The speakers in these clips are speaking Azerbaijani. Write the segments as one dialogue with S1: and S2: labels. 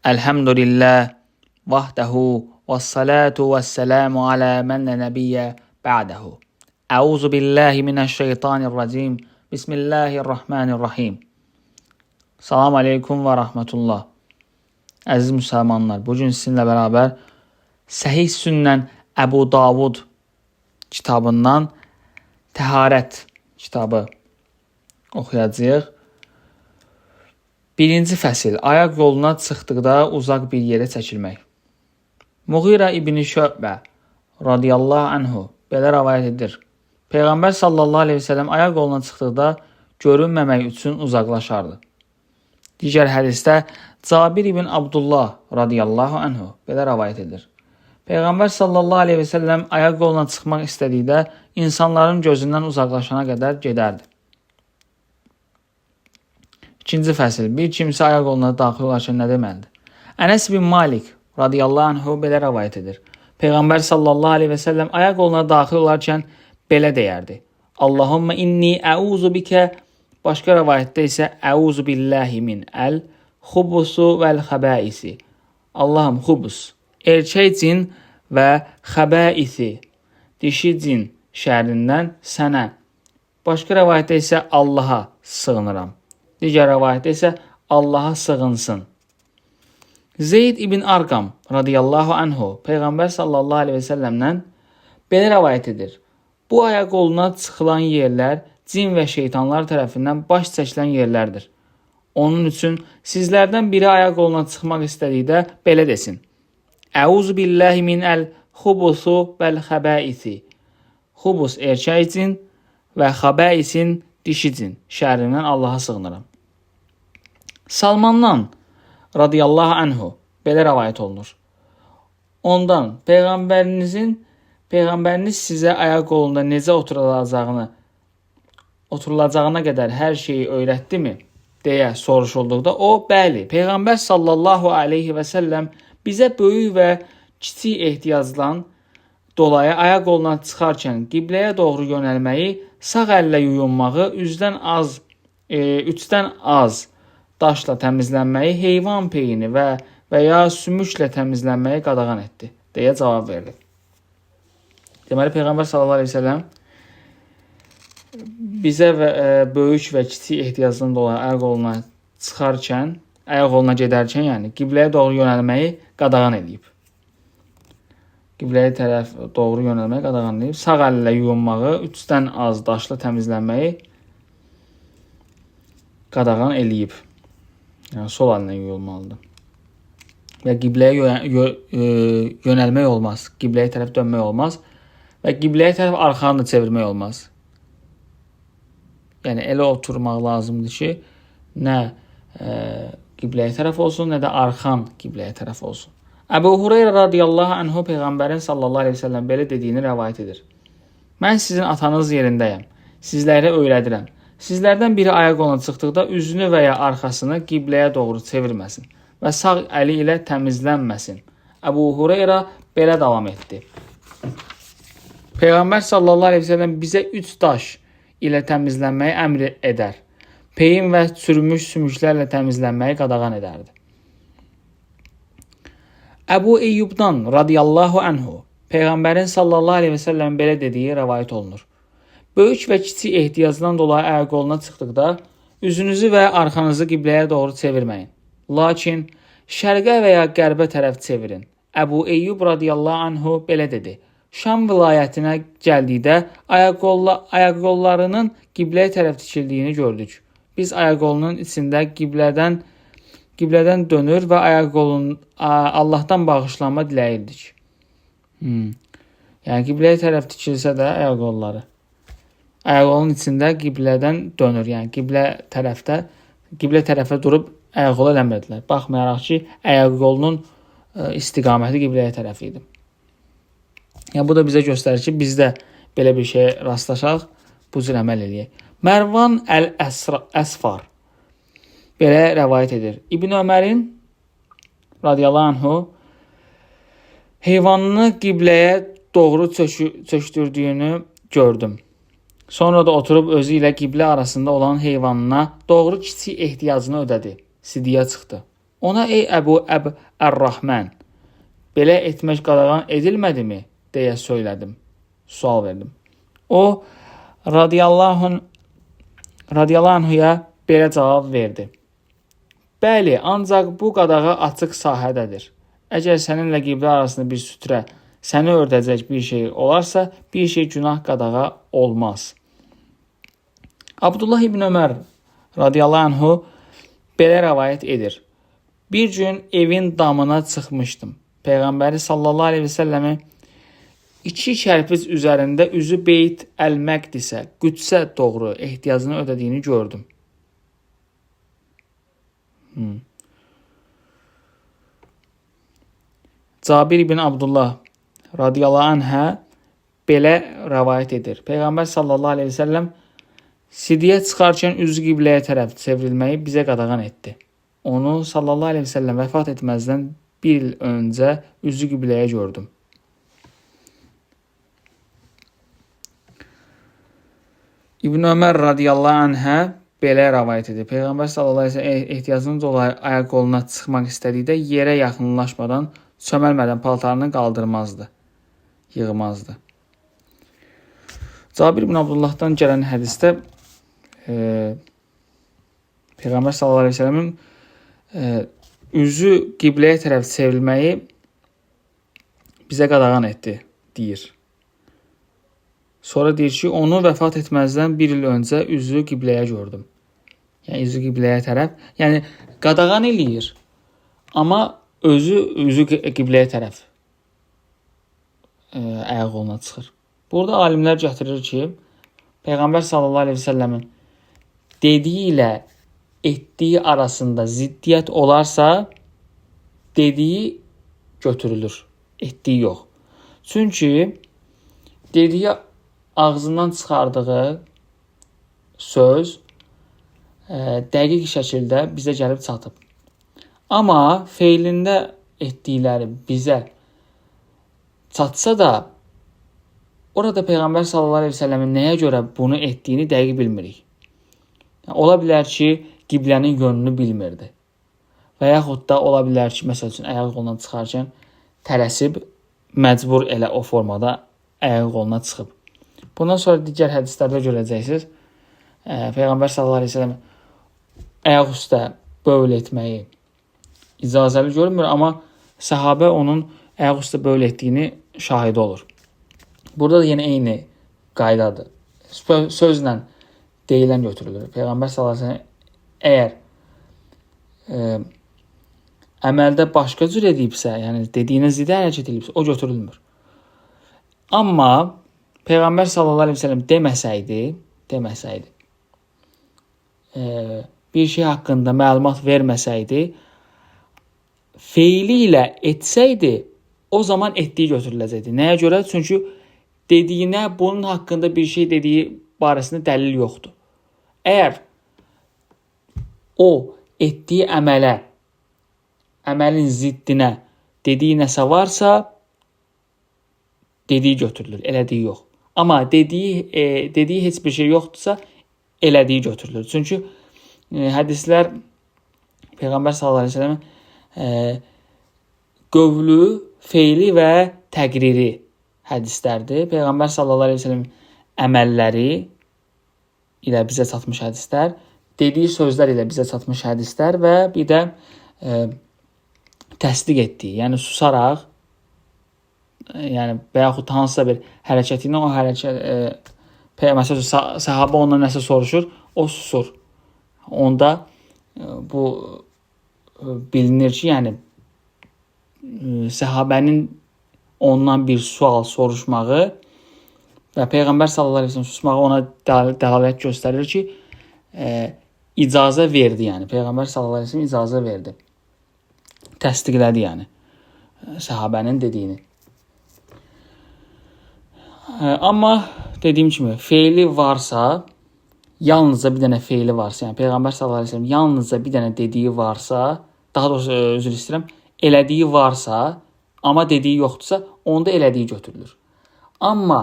S1: Elhamdülillah vahdehu ve salatu ve selamu ala men la nebiyye ba'dehu. Euzu billahi mineşşeytanirracim. Bismillahirrahmanirrahim. Salam aleykum və rahmetullah. Əziz müsəlmanlar, bugün sizinlə bərabər Səhih Sünnən Əbu Davud kitabından Təharət kitabı oxuyacağıq. Birinci fəsil, ayaq yoluna çıxdıqda uzaq bir yerə çəkilmək. Muğirə İbn Şöbə radiyallahu anhu belə rəvayət edir. Peyğəmbər sallallahu aleyhi ve sellem ayaq yoluna çıxdıqda görünməmək üçün uzaqlaşardı. Digər hədisdə Cabir ibn Abdullah radiyallahu anhu belə rəvayət edir. Peyğəmbər sallallahu aleyhi ve sellem ayaq yoluna çıxmaq istədikdə insanların gözündən uzaqlaşana qədər gedərdi. İkinci fəsil, bir kimsə ayaq yoluna daxil olarkən nə deməlidir? Ənəs bin Malik radiyallahu anhu belə rəvayət edir. Peyğəmbər sallallahu aleyhi ve sellem ayaq yoluna daxil olarkən belə deyərdi. Allahumma inni əuzu bikə. Başqa rəvayətdə isə əuzu billahi min əl-xubusu vəl-xəbəisi. Allahım, xubus, erkək cin və xəbəisi, dişi cin şərindən sənə. Başqa rəvayətdə isə Allaha sığınıram. Digər rəvayətdə isə Allaha sığınsın. Zeyd ibn Arqam radiyallahu anhu Peyğəmbər sallallahu aleyhi ve sellemdən belə rəvayət edir. Bu ayaq yoluna çıxılan yerlər cin və şeytanlar tərəfindən baş çəkilən yerlərdir. Onun üçün sizlərdən biri ayaq yoluna çıxmaq istədikdə belə desin. Əuzu billahi min əl-xubusu vəl-xəbəisi. Xubus erkək cin və xəbəisin dişi cin şərrindən Allaha sığınıram. Salmandan radiyallahu anhu belə rəvayət olunur. Ondan Peyğəmbəriniz sizə ayaq yolunda necə oturulacağına qədər hər şeyi öyrətdimi? Deyə soruşulduqda o, bəli, Peyğəmbər sallallahu aleyhi və səlləm bizə böyük və kiçik ehtiyacdan dolayı ayaq yoluna çıxarkən qibləyə doğru yönəlməyi, sağ əllə yuyunmağı, üçdən az daşla təmizlənməyi, heyvan peyini və ya sümüklə təmizlənməyi qadağan etdi, deyə cavab verdi. Deməli, Peyğəmbər sallallahu aleyhi ve sellem bizə böyük və kiçik ehtiyacdan dolayı ayaq yoluna çıxarkən, ayaq yoluna gedərkən, yəni qibləyə doğru yönəlməyi qadağan edib. Qibləyə tərəf doğru yönəlməyi qadağan edib. Sağ əllə yuyunmağı, üçdən az daşla təmizlənməyi qadağan eləyib. Yəni, sol əllə yuyulmalıdır. Və qibləyə yönəlmək olmaz. Qibləyə tərəf dönmək olmaz. Və qibləyə tərəf arxanı çevirmək olmaz. Yəni, elə oturmaq lazımdır ki, nə qibləyə tərəf olsun, nə də arxan qibləyə tərəf olsun. Əbu Hureyra radiyallahu anhu Peyğəmbərin sallallahu aleyhi ve sellem belə dediyini rəvayət edir. Mən sizin atanız yerindəyəm. Sizlərə öyrədirəm. Sizlərdən biri ayaq yoluna çıxdıqda üzünü və ya arxasını qibləyə doğru çevirməsin və sağ əli ilə təmizlənməsin. Əbu Hureyra belə davam etdi. Peyğəmbər sallallahu aleyhi ve sellem bizə 3 daş ilə təmizlənməyi əmr edər. Peyin və çürümüş sümüklərlə təmizlənməyi qadağan edərdi. Əbu Eyyubdan radiyallahu anhu Peyğəmbərin sallallahu aleyhi ve sellem belə dediyi rəvayət olunur. Böyük və kiçik ehtiyacdan dolayı ayaq yoluna çıxdıqda üzünüzü və arxanızı qibləyə doğru çevirməyin. Lakin şərqə və ya qərbə tərəf çevirin. Əbu Eyyub radiyallahu anhu belə dedi. Şam vilayətinə gəldikdə ayaq yollarının qibləyə tərəf tikildiyini gördük. Biz ayaq yolunun içində qiblədən dönür və ayaq yolunun Allahdan bağışlanma diləyirdik. Yəni, qibləyə tərəf tikilsə də ayaq yolları. Ayaq yolunun içində qiblədən dönür. Yəni, qiblə tərəfə durub ayaq yolu eləmirdilər. Baxmayaraq ki, ayaq yolunun istiqaməti qibləyə tərəf idi. Yəni, bu da bizə göstərir ki, biz də belə bir şeyə rastlaşaq, bu cür əməl eləyək. Mərvan Əl-Əsfar belə rəvayət edir. İbn Ömərin radiyallahu anhu heyvanını qibləyə doğru çöktürdüyünü gördüm. Sonra da oturub özü ilə qiblə arasında olan heyvanına doğru kiçik ehtiyacını ödədi. Sidyə çıxdı. Ona ey Əbu Ər-Rahman, belə etmək qadağan edilmədimi? Deyə söylədim. Sual verdim. O, radiyallahu anhuya belə cavab verdi. Bəli, ancaq bu qadağa açıq sahədədir. Əgər səninlə qiblə arasında bir sütrə, səni ördəcək bir şey olarsa, bir şey günah qadağa olmaz. Abdullah ibn Ömər radiyallahu anhu belə rəvayət edir. Bir gün evin damına çıxmışdım. Peyğəmbəri sallallahu aleyhi və səlləmi 2 kərpic üzərində üzü Beyt Əl-Məqdisə, Qüdsə doğru ehtiyacını ödədiyini gördüm. Cabir ibn Abdullah radiyallahu anhə belə rəvayət edir. Peyğəmbər sallallahu aleyhi və səlləm Sidiyə çıxarkən üzü qibləyə tərəf çevrilməyi bizə qadağan etdi. Onu sallallahu aleyhi və səlləm vəfat etməzdən bir il öncə üzü qibləyə gördüm. İbn Ömər radiyallahu anhə belə rəvayət edir. Peyğəmbər sallallahu aleyhi və səlləm ehtiyacının dolayı ayaq qoluna çıxmaq istədikdə yerə yaxınlaşmadan, çöməlmədən paltarını qaldırmazdı, yığmazdı. Cabir ibn Abdullahdan gələn hədisdə Peyğəmbər sallallahu aleyhi və səlləmin üzü qibləyə tərəf çevrilməyi bizə qadağan etdi, deyir. Sonra deyir ki, onu vəfat etməzdən bir il öncə üzü qibləyə gördüm. Yəni, üzü qibləyə tərəf. Yəni, qadağan eləyir. Amma üzü qibləyə tərəf ayaq qoluna çıxır. Burada alimlər gətirir ki, Peyğəmbər sallallahu aleyhi və səlləmin dediyi ilə etdiyi arasında ziddiyyət olarsa, dediyi götürülür, etdiyi yox. Çünki dediyi ağzından çıxardığı söz dəqiq şəkildə bizə gəlib çatıb. Amma feilində etdikləri bizə çatsa da, orada Peyğəmbər sallallahu aleyhi və səlləmin nəyə görə bunu etdiyini dəqiq bilmirik. Yəni, ola bilər ki, qiblənin yönünü bilmirdi. Və yaxud da ola bilər ki, məsəl üçün, ayaq qolundan çıxarkən tələsib, məcbur elə o formada ayaq qoluna çıxıb. Bundan sonra digər hədislərdə görəcəksiniz, Peyğəmbər sallallahu aleyhi və səlləm ayaq üstə bövl etməyi icazəli görmür, amma səhabə onun ayaq üstə bövl etdiyini şahidi olur. Burada da yenə eyni qaydadır. Sözlə deyilən götürülür. Peyğəmbər sallallahu əleyhi və səlləm əgər əməldə başqa cür edibsə, yəni dediyinə zidd hərəkət edibsə, o götürülmür. Amma Peyğəmbər sallallahu əleyhi və səlləm deməsəydi, bir şey haqqında məlumat verməsəydi, feili ilə etsəydi, o zaman etdiyi götürüləcəkdi. Nəyə görə? Çünki dediyinə bunun haqqında bir şey dediyi barəsində dəlil yoxdur. Əgər o etdiyi əməlin ziddinə dediyi nəsə varsa, dediyi götürülür, elədiyi yox. Amma dediyi heç bir şey yoxdursa, elədiyi götürülür. Çünki hədislər Peyğəmbər sallallahu əleyhi və səlləm qövlü, feili və təqriri hədislərdir. Peyğəmbər sallallahu əleyhi və səlləm əməlləri ilə bizə çatmış hədislər, dediyi sözlər ilə bizə çatmış hədislər və bir də təsdiq etdiyi, yəni susaraq, yəni və yaxud hansısa bir hərəkəti ilə o hərəkət, məsələn, səhabə ondan nəsə soruşur, o susur. Onda bu bilinir ki, yəni səhabənin ondan bir sual soruşmağı və Peyğəmbər sallallahu əleyhi və səlləm susmağı ona dəlalət göstərir ki, icazə verdi, yəni Peyğəmbər sallallahu əleyhi və səlləm icazə verdi. Təsdiqlədi, yəni səhabənin dediyini. Amma dediyim kimi, feili varsa, yalnızca bir dənə feili varsa, yəni Peyğəmbər sallallahu əleyhi və səlləm yalnızca bir dənə dediyi varsa, daha doğrusu üzr istəyirəm, elədiyi varsa, amma dediyi yoxdursa, onda elədiyi götürülür. Amma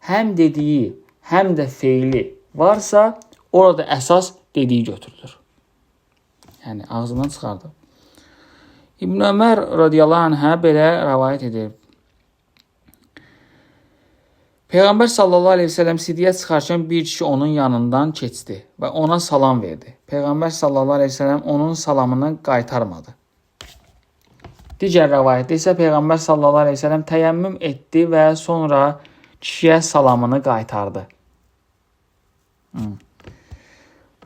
S1: həm dediyi, həm də feili varsa, orada əsas dediyi götürülür. Yəni ağzından çıxardı. İbn Ömər radiyallahu anhə belə rəvayət edir. Peyğəmbər sallallahu aleyhi ve sellem siddiyə çıxarkən bir kişi onun yanından keçdi və ona salam verdi. Peyğəmbər sallallahu aleyhi ve sellem onun salamını qaytarmadı. Digər rəvayətdə isə Peyğəmbər sallallahu aleyhi ve sellem təyəmmüm etdi və sonra kişiyə salamını qaytardı.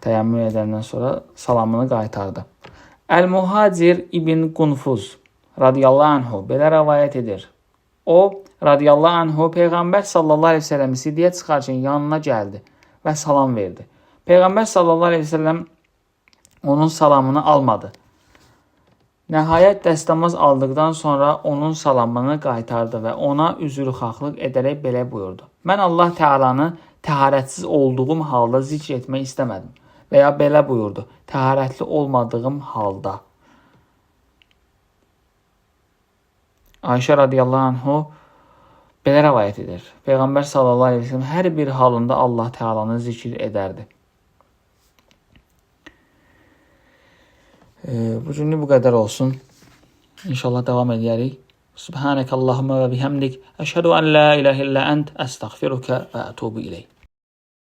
S1: Təyəmmüm edəndən sonra salamını qaytardı. Əl-Muhacir İbn Qunfuz radiyallahu anhu belə rəvayət edir. O, radiyallahu anhu Peyğəmbər sallallahu aleyhi ve sellem siddiyə çıxarkən yanına gəldi və salam verdi. Peyğəmbər sallallahu aleyhi ve sellem onun salamını almadı. Nəhayət dəstəmaz aldıqdan sonra onun salamını qaytardı və ona üzrxahlıq edərək belə buyurdu. Mən Allah Teala'nı təharətsiz olduğum halda zikr etmək istəmədim. Və ya belə buyurdu, təharətli olmadığım halda. Ayşə radiyallahu anhu belə rəvayət edir. Peyğəmbər sallallahu aleyhi ve sellem hər bir halında Allah Teala'nı zikr edərdi. Bu günlük bu qədər olsun. İnşallah davam edərik. Subhanəkallahumma və bihamdik. Əşhədu an la ilahe illə ənt. Əstəğfiruka və ətubu ileyk.